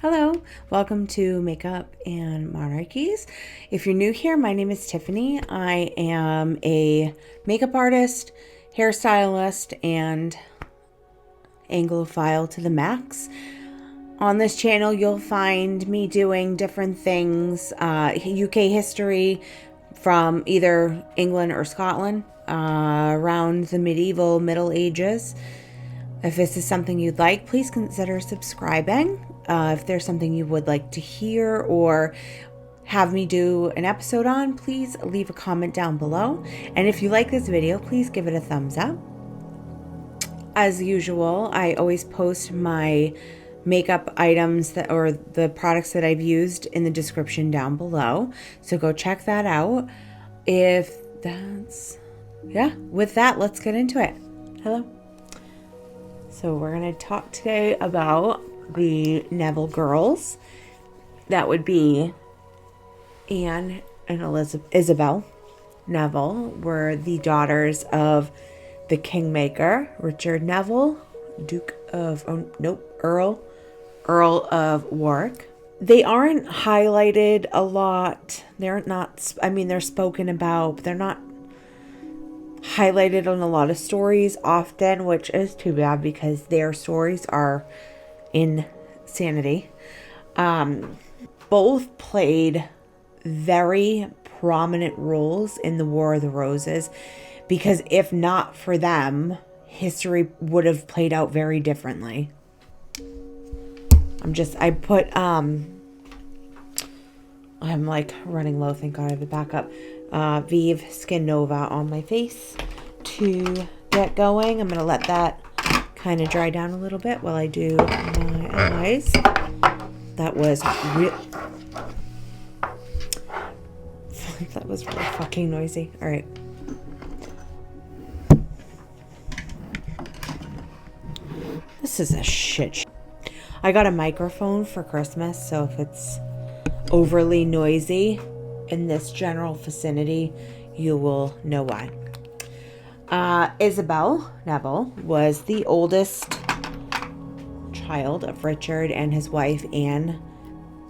Hello, welcome to Makeup and Monarchies. If you're new here, my name is Tiffany. I am a makeup artist, hairstylist, and Anglophile to the max. On this channel, you'll find me doing different things, UK history from either England or Scotland, around the Middle Ages. If this is something you'd like, please consider subscribing. If there's something you would like to hear or have me do an episode on, please leave a comment down below. And if you like this video, please give it a thumbs up. As usual, I always post my makeup items or the products that I've used in the description down below. So go check that out. With that, let's get into it. Hello. So we're going to talk today about the Neville girls. That would be Anne and Isabel. Neville were the daughters of the Kingmaker, Richard Neville, Earl of Warwick. They aren't highlighted a lot. They're spoken about, but they're not highlighted on a lot of stories often, which is too bad because their stories are insanity. Both played very prominent roles in the War of the Roses, because if not for them, history would have played out very differently. I'm like running low, thank God I have a backup. Vive Skin Nova on my face to get going. I'm going to let that kind of dry down a little bit while I do my eyes. That was really fucking noisy. All right. This is a shit. I got a microphone for Christmas, so if it's overly noisy in this general vicinity, you will know why. Isabel Neville was the oldest child of Richard and his wife Anne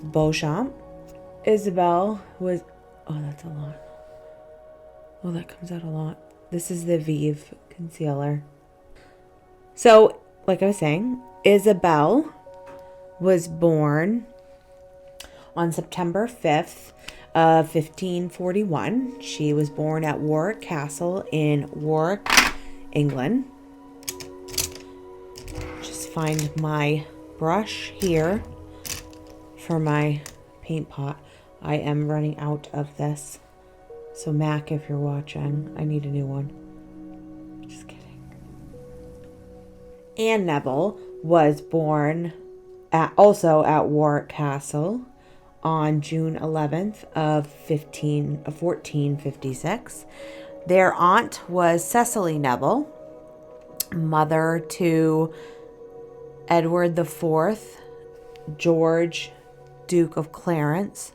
Beauchamp. Isabel was... Oh, that's a lot. Oh, that comes out a lot. This is the Vive concealer. So, like I was saying, Isabel was born on September 5th of 1541. She was born at Warwick Castle in Warwick, England. Just find my brush here for my paint pot. I am running out of this. So Mac, if you're watching, I need a new one. Just kidding. Anne Neville was born also at Warwick Castle on June 11th of 1456. Their aunt was Cecily Neville, mother to Edward IV, George, Duke of Clarence,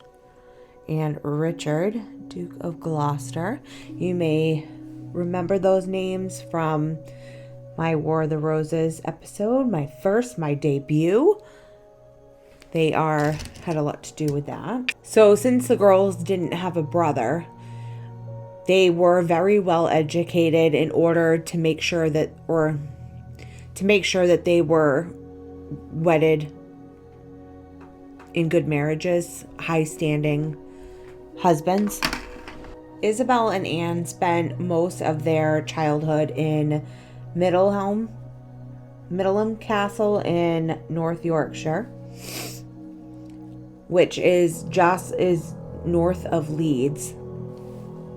and Richard, Duke of Gloucester. You may remember those names from my War of the Roses episode, my debut. They had a lot to do with that. So since the girls didn't have a brother, they were very well educated in order to make sure that they were wedded in good marriages, high-standing husbands. Isabel and Anne spent most of their childhood in Middleham Castle in North Yorkshire, which is north of Leeds.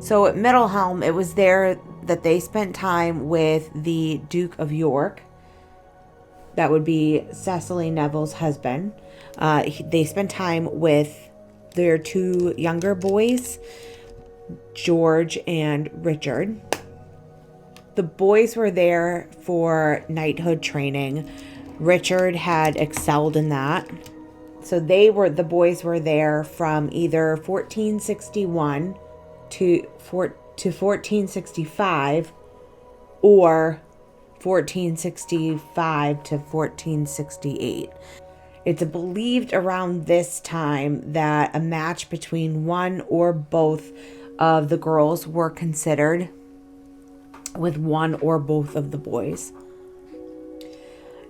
So at Middleham, it was there that they spent time with the Duke of York. That would be Cecily Neville's husband. They spent time with their two younger boys, George and Richard. The boys were there for knighthood training. Richard had excelled in that. So the boys were there from either 1461 to 1465 or 1465 to 1468. It's believed around this time that a match between one or both of the girls were considered, with one or both of the boys.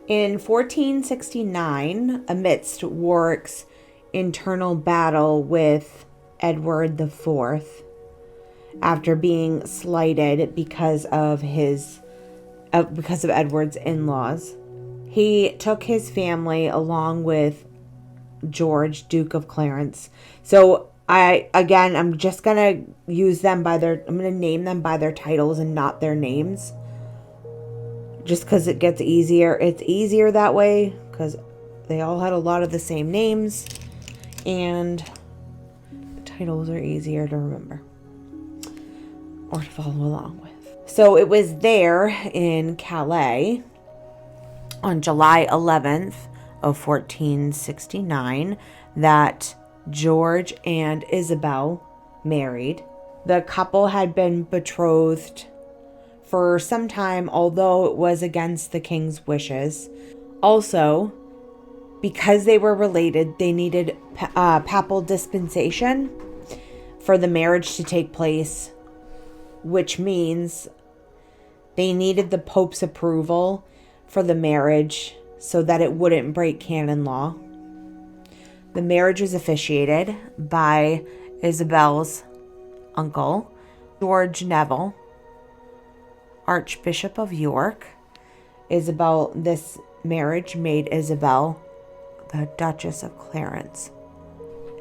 In 1469, amidst Warwick's internal battle with Edward IV, after being slighted because of Edward's in-laws, he took his family along with George, Duke of Clarence. So I'm just gonna use them I'm gonna name them by their titles and not their names, just because it gets easier. It's easier that way because they all had a lot of the same names, and the titles are easier to remember or to follow along with. So it was there in Calais on July 11th of 1469 that George and Isabel married. The couple had been betrothed for some time, although it was against the king's wishes. Also, because they were related, they needed papal dispensation for the marriage to take place, which means they needed the Pope's approval for the marriage so that it wouldn't break canon law. The marriage was officiated by Isabel's uncle, George Neville, Archbishop of York. This marriage made Isabel the Duchess of Clarence.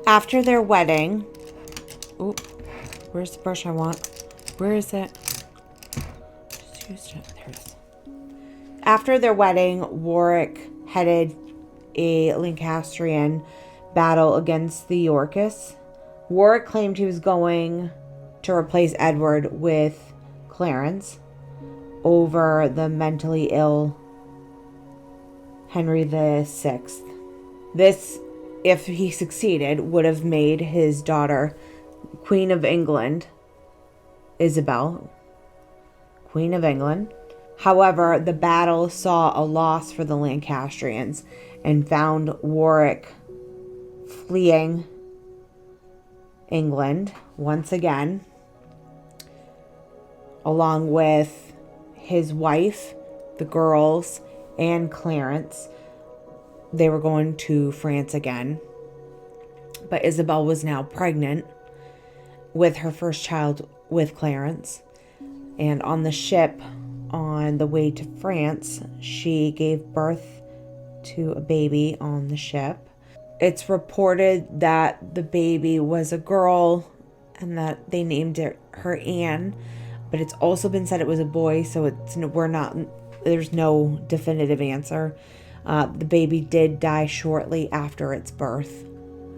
After their wedding, where's the brush I want? Where is it? Just used it. There it is. After their wedding, Warwick headed a Lancastrian battle against the Yorkists. Warwick claimed he was going to replace Edward with Clarence over the mentally ill Henry VI. This, if he succeeded, would have made his daughter Queen of England, Isabel, Queen of England. However, the battle saw a loss for the Lancastrians and found Warwick fleeing England once again, along with his wife, the girls, and Clarence. They were going to France again. But Isabel was now pregnant with her first child with Clarence. And on the ship on the way to France, she gave birth to a baby on the ship. It's reported that the baby was a girl and that they named her Anne, but it's also been said it was a boy, so there's no definitive answer. The baby did die shortly after its birth.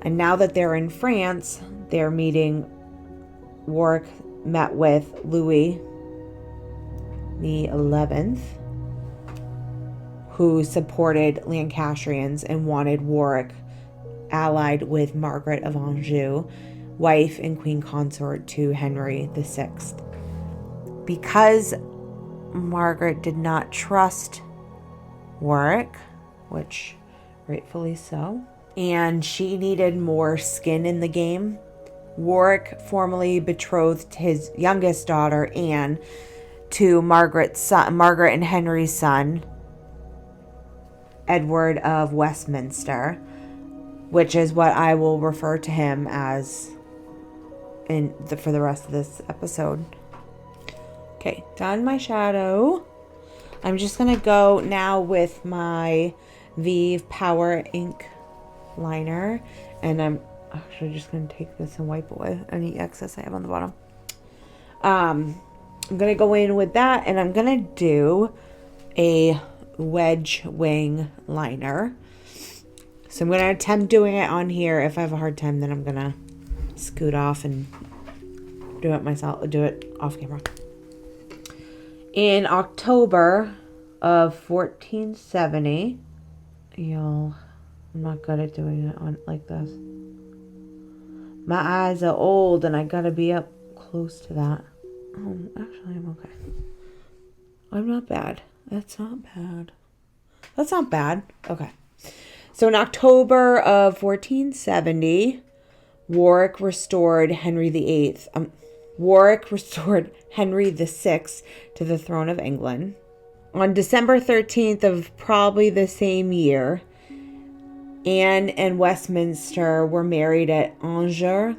And now that they're in France, they're meeting. Warwick met with Louis the 11th, who supported Lancastrians and wanted Warwick allied with Margaret of Anjou, wife and queen consort to Henry VI. Because Margaret did not trust Warwick, which rightfully so, and she needed more skin in the game, Warwick formally betrothed his youngest daughter, Anne, to Margaret and Henry's son, Edward of Westminster, which is what I will refer to him as for the rest of this episode. Okay, done my shadow. I'm just going to go now with my Vive Power Ink liner. And I'm actually just going to take this and wipe away any excess I have on the bottom. I'm going to go in with that, and I'm going to do a wedge wing liner. So I'm going to attempt doing it on here. If I have a hard time, then I'm going to scoot off and do it off camera. In October of 1470, I'm not good at doing it on like this. My eyes are old and I gotta be up close to that. Oh, actually, I'm okay. I'm not bad. That's not bad. Okay. So in October of 1470, Warwick restored Henry VIII. Warwick restored Henry VI to the throne of England. On December 13th of probably the same year, Anne and Westminster were married at Angers.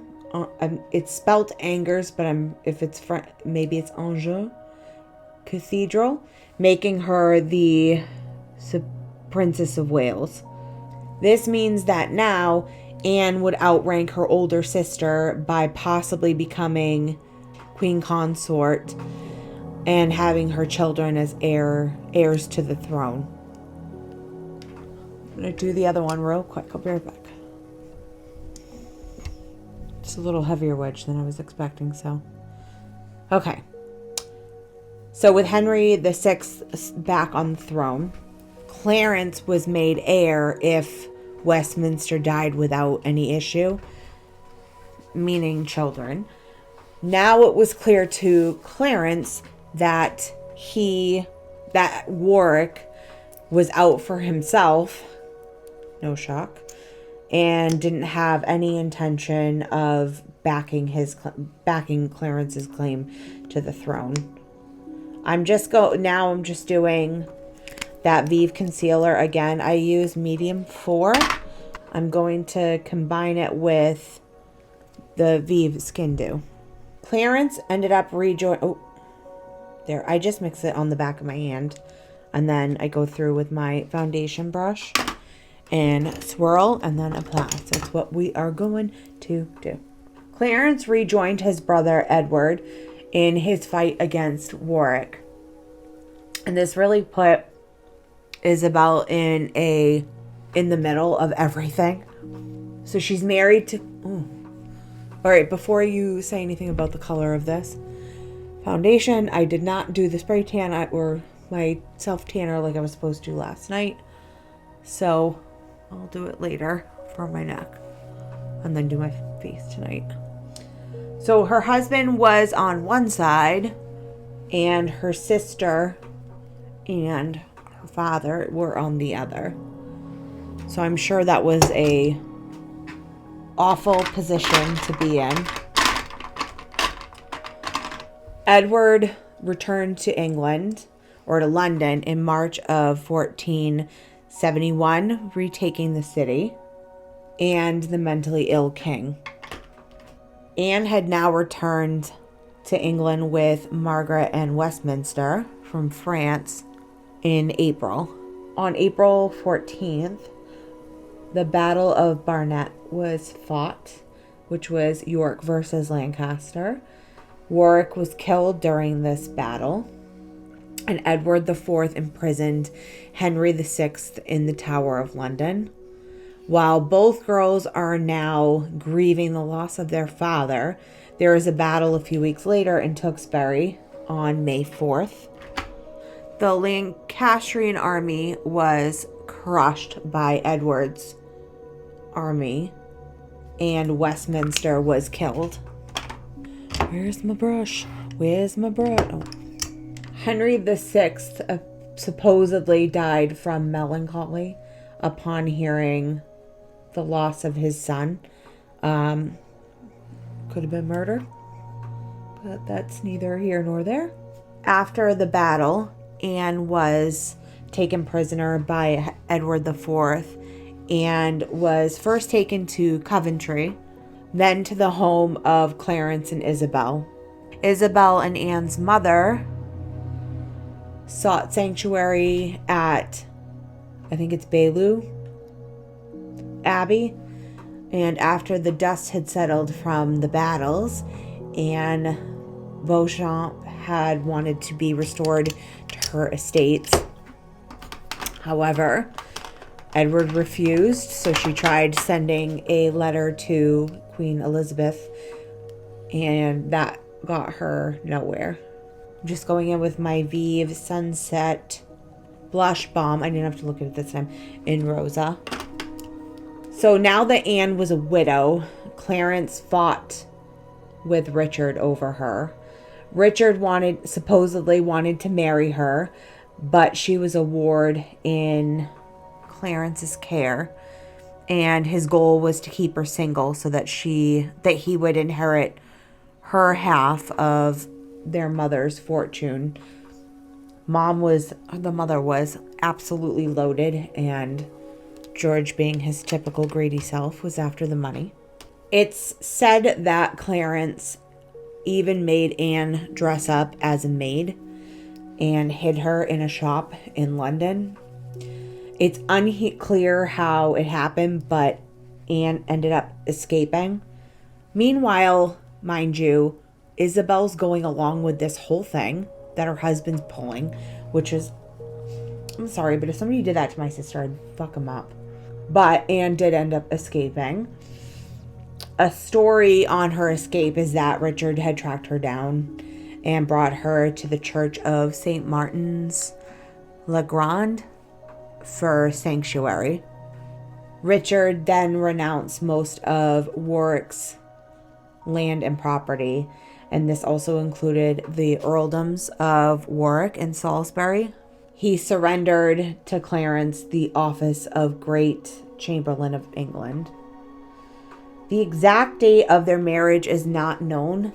It's spelt Angers, but if it's maybe it's Angers Cathedral, making her the Princess of Wales. This means that now Anne would outrank her older sister by possibly becoming queen consort and having her children as heirs to the throne. I'm going to do the other one real quick. I'll be right back. It's a little heavier wedge than I was expecting, so. Okay. So with Henry VI back on the throne, Clarence was made heir if Westminster died without any issue, meaning children. Now it was clear to Clarence that Warwick was out for himself, no shock, and didn't have any intention of backing Clarence's claim to the throne. I'm just doing that Vive concealer again. I use medium 4. I'm going to combine it with the Vive Skin Dew. Clarence ended up there. I just mix it on the back of my hand, and then I go through with my foundation brush and swirl and then apply. So that's what we are going to do. Clarence rejoined his brother Edward in his fight against Warwick, and this really put Isabel in the middle of everything. So she's married to... All right, before you say anything about the color of this foundation, I did not do the spray tan or my self tanner like I was supposed to last night. So I'll do it later for my neck and then do my face tonight. So her husband was on one side and her sister and her father were on the other. So I'm sure that was a awful position to be in. Edward returned to England, or to London, in March of 1471, retaking the city and the mentally ill king. Anne had now returned to England with Margaret and Westminster from France in April. On April 14th, the Battle of Barnet was fought, which was York versus Lancaster. Warwick was killed during this battle, and Edward IV imprisoned Henry VI in the Tower of London. While both girls are now grieving the loss of their father, there is a battle a few weeks later in Tewkesbury on May 4th. The Lancastrian army was crushed by Edward's army, and Westminster was killed. Where's my brush? Oh. Henry VI supposedly died from melancholy upon hearing the loss of his son. Could have been murder, but that's neither here nor there. After the battle, Anne was taken prisoner by Edward IV and was first taken to Coventry, then to the home of Clarence and Isabel. Isabel and Anne's mother sought sanctuary at, I think it's Beaulieu Abbey, and after the dust had settled from the battles, Anne Beauchamp had wanted to be restored to her estates. However, Edward refused, so she tried sending a letter to Queen Elizabeth, and that got her nowhere. I'm just going in with my Vive Sunset Blush Balm. I didn't have to look at it this time. In Rosa. So now that Anne was a widow, Clarence fought with Richard over her. Richard supposedly wanted to marry her, but she was a ward in Clarence's care. and his goal was to keep her single so that he would inherit her half of their mother's fortune. The mother was absolutely loaded, and George, being his typical greedy self, was after the money. It's said that Clarence even made Anne dress up as a maid and hid her in a shop in London. It's unclear how it happened, but Anne ended up escaping. Meanwhile, mind you, Isabel's going along with this whole thing that her husband's pulling, which is, I'm sorry, but if somebody did that to my sister, I'd fuck them up. But Anne did end up escaping. A story on her escape is that Richard had tracked her down and brought her to the Church of St. Martin's Le Grand for sanctuary. Richard then renounced most of Warwick's land and property, and this also included the earldoms of Warwick and Salisbury. He surrendered to Clarence the office of Great Chamberlain of England. The exact date of their marriage is not known,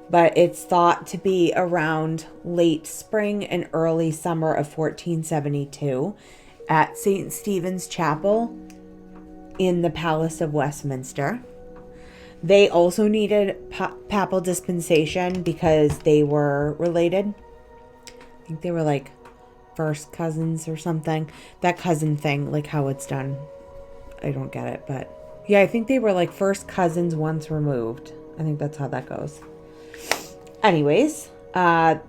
but it's thought to be around late spring and early summer of 1472 at St. Stephen's Chapel in the Palace of Westminster. They also needed papal dispensation because they were related. I think they were like first cousins or something. That cousin thing, like how it's done. I don't get it, but yeah, I think they were like first cousins once removed. I think that's how that goes. Anyways, the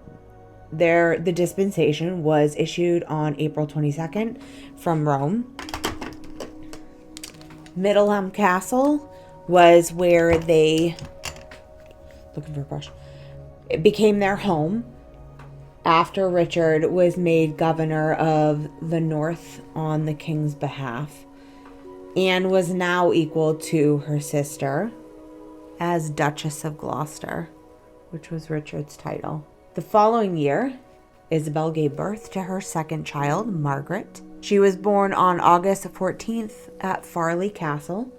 dispensation was issued on April 22nd from Rome. Middleham Castle was where they, looking for a brush, it became their home after Richard was made governor of the North on the king's behalf. Anne was now equal to her sister as Duchess of Gloucester, which was Richard's title. The following year, Isabel gave birth to her second child, Margaret. She was born on August 14th at Farley Castle.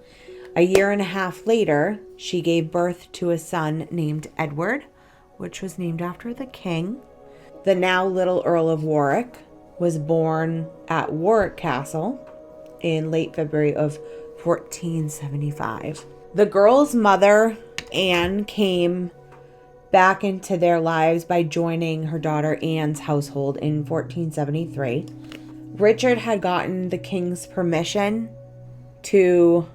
A year and a half later, she gave birth to a son named Edward, which was named after the king. The now little Earl of Warwick was born at Warwick Castle in late February of 1475. The girl's mother, Anne, came back into their lives by joining her daughter Anne's household in 1473. Richard had gotten the king's permission to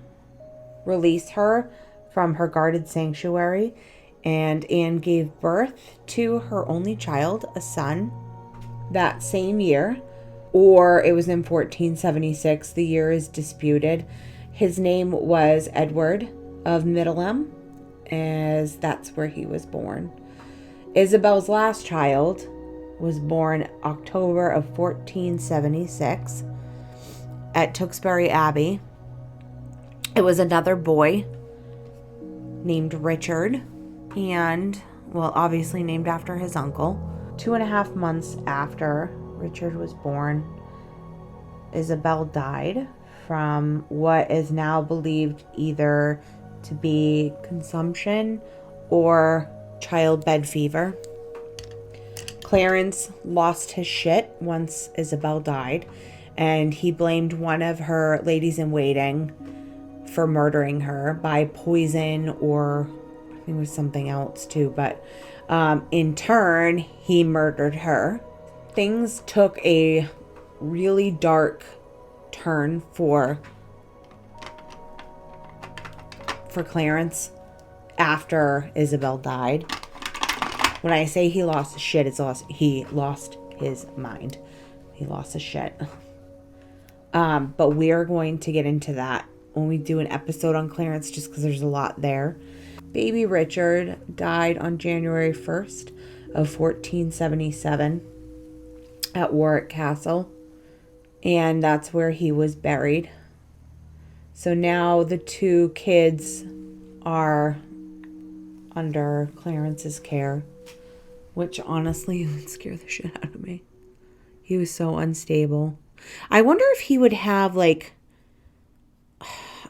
release her from her guarded sanctuary, and Anne gave birth to her only child, a son, that same year. Or it was in 1476. The year is disputed. His name was Edward of Middleham, as that's where he was born. Isabel's last child was born October of 1476 at Tewkesbury Abbey. It was another boy named Richard, and, well, obviously named after his uncle. 2.5 months after Richard was born, Isabel died from what is now believed either to be consumption or childbed fever. Clarence lost his shit once Isabel died, and he blamed one of her ladies-in-waiting for murdering her by poison, or I think it was something else too, but in turn, he murdered her. Things took a really dark turn for Clarence after Isabel died. When I say he lost his shit, he lost his mind. He lost his shit. But we are going to get into that when we do an episode on Clarence, just because there's a lot there. Baby Richard died on January 1st of 1477 at Warwick Castle, and that's where he was buried. So now the two kids are under Clarence's care, which honestly would scare the shit out of me. He was so unstable. I wonder if he would have, like,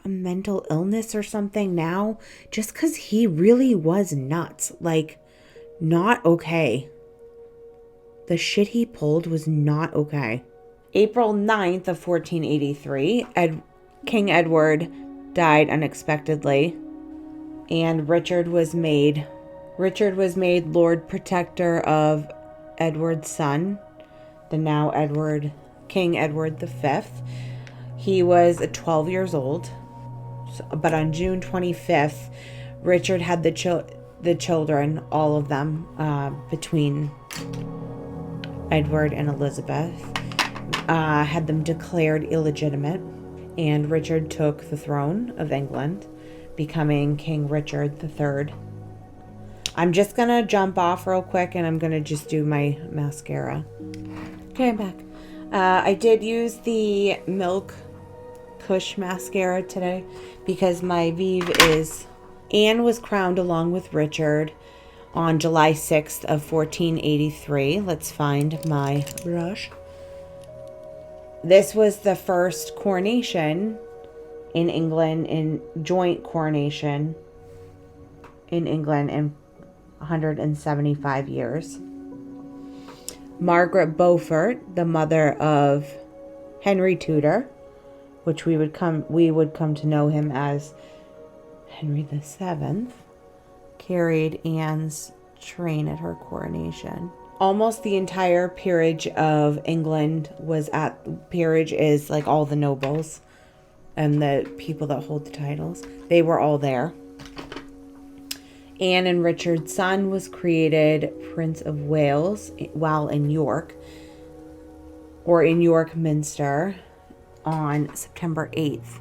a mental illness or something now, just because he really was nuts. Like, not okay. The shit he pulled was not okay. April 9th of 1483, King Edward died unexpectedly, and Richard was made Lord Protector of Edward's son, the now King Edward V. He was 12 years old, but on June 25th, Richard had the children, all of them, between Edward and Elizabeth, had them declared illegitimate, and Richard took the throne of England, becoming King Richard III. I'm just going to jump off real quick, and I'm going to just do my mascara. Okay, I'm back. I did use the Milk Kush mascara today because my Vive is... Anne was crowned along with Richard on July 6th of 1483. Let's find my brush. This was the first coronation in England, in joint coronation in England in 175 years. Margaret Beaufort, the mother of Henry Tudor, which we would come to know him as Henry VII, carried Anne's train at her coronation. Almost the entire peerage of England was at... Peerage is like all the nobles and the people that hold the titles. They were all there. Anne and Richard's son was created Prince of Wales while in York, or in York Minster, on September 8th.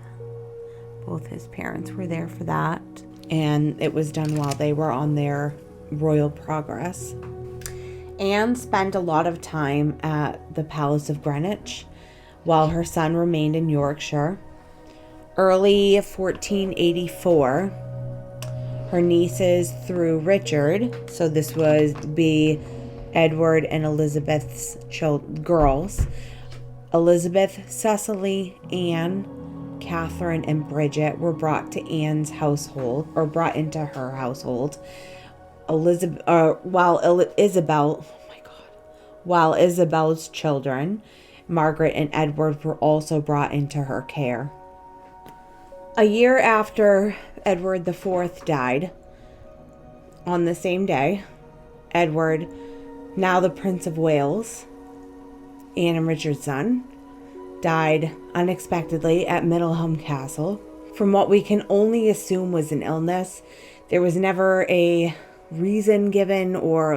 Both his parents were there for that, and it was done while they were on their royal progress. Anne spent a lot of time at the Palace of Greenwich while her son remained in Yorkshire. Early 1484, her nieces through Richard, so this would be Edward and Elizabeth's girls, Elizabeth, Cecily, Anne, Catherine, and Bridget were brought to Anne's household, or brought into her household. While Isabel's children, Margaret and Edward, were also brought into her care. A year after Edward IV died, on the same day, Edward, now the Prince of Wales, Anne and Richard's son, died unexpectedly at Middleham Castle. From what we can only assume was an illness, there was never a reason given or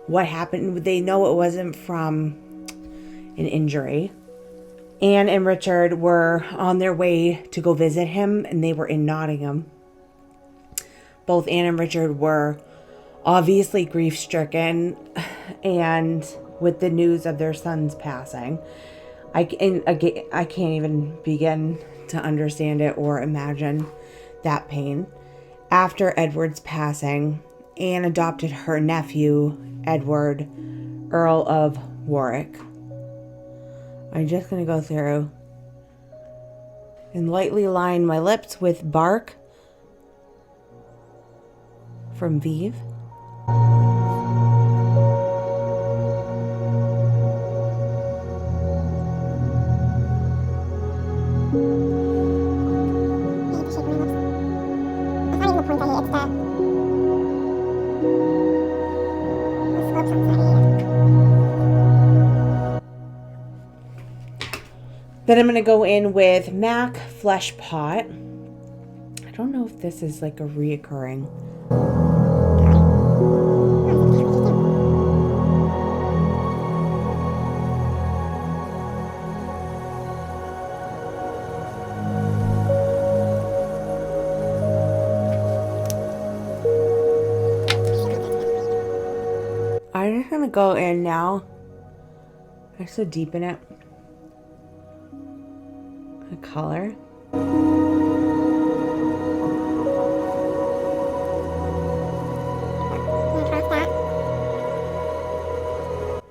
what happened. They know it wasn't from an injury. Anne and Richard were on their way to go visit him, and they were in Nottingham. Both Anne and Richard were obviously grief-stricken, and with the news of their son's passing, I can't even begin to understand it or imagine that pain. After Edward's passing, Anne adopted her nephew, Edward, Earl of Warwick. I'm just going to go through and lightly line my lips with bark from Vive. Then I'm going to go in with MAC Fleshpot. I don't know if this is like a reoccurring. I'm just going to go in now. I so deepen it. The color.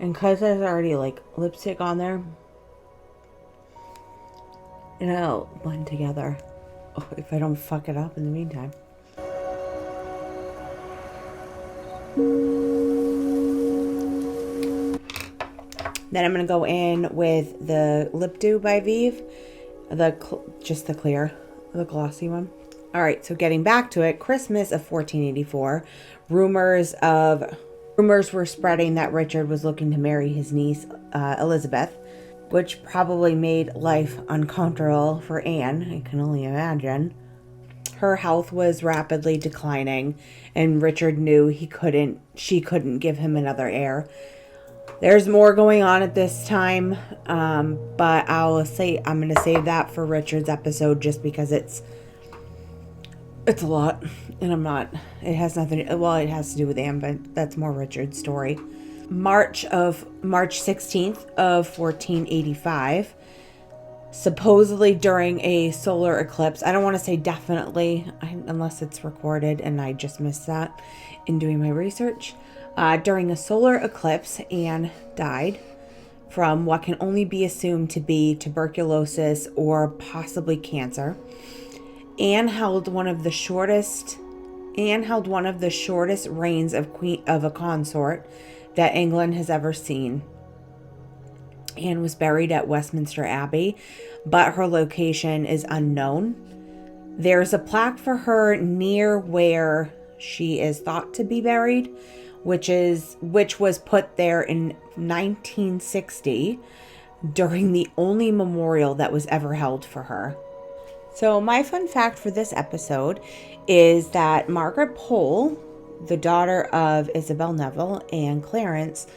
And because there's already like lipstick on there, it'll blend together if I don't fuck it up in the meantime. Then I'm going to go in with the Lip Dew by Vive. Just the clear, the glossy one. All right, so getting back to it, Christmas of 1484, rumors were spreading that Richard was looking to marry his niece, Elizabeth, which probably made life uncomfortable for Anne. I can only imagine. Her health was rapidly declining, and Richard knew she couldn't give him another heir. There's more going on at this time, but I'm going to save that for Richard's episode just because it's a lot, and it has it has to do with Anne, but that's more Richard's story. March 16th of 1485, supposedly during a solar eclipse. I don't want to say definitely, unless it's recorded and I just missed that in doing my research. During a solar eclipse, Anne died from what can only be assumed to be tuberculosis or possibly cancer. Anne held one of the shortest reigns of a consort that England has ever seen. Anne was buried at Westminster Abbey, but her location is unknown. There's a plaque for her near where she is thought to be buried, which was put there in 1960 during the only memorial that was ever held for her. So my fun fact for this episode is that Margaret Pole, the daughter of Isabel, Neville, and Clarence,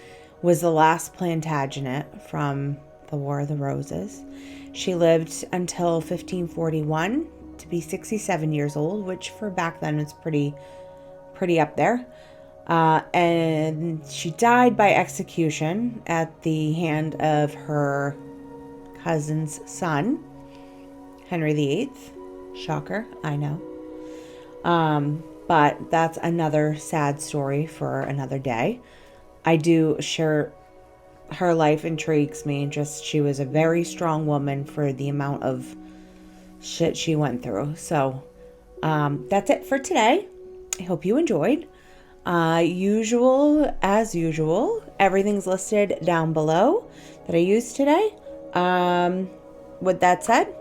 was the last Plantagenet from the War of the Roses. She lived until 1541 to be 67 years old, which for back then is pretty up there. And she died by execution at the hand of her cousin's son, Henry VIII. Shocker, I know. But that's another sad story for another day. Her life intrigues me. She was a very strong woman for the amount of shit she went through. So, that's it for today. I hope you enjoyed. As usual, everything's listed down below that I used today. With that said,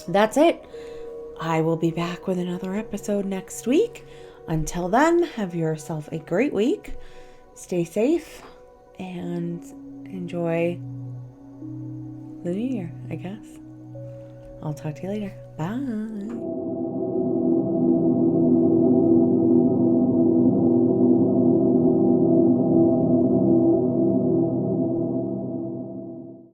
that's it. I will be back with another episode next week. Until then, have yourself a great week. Stay safe and enjoy the new year, I guess. I'll talk to you later. Bye.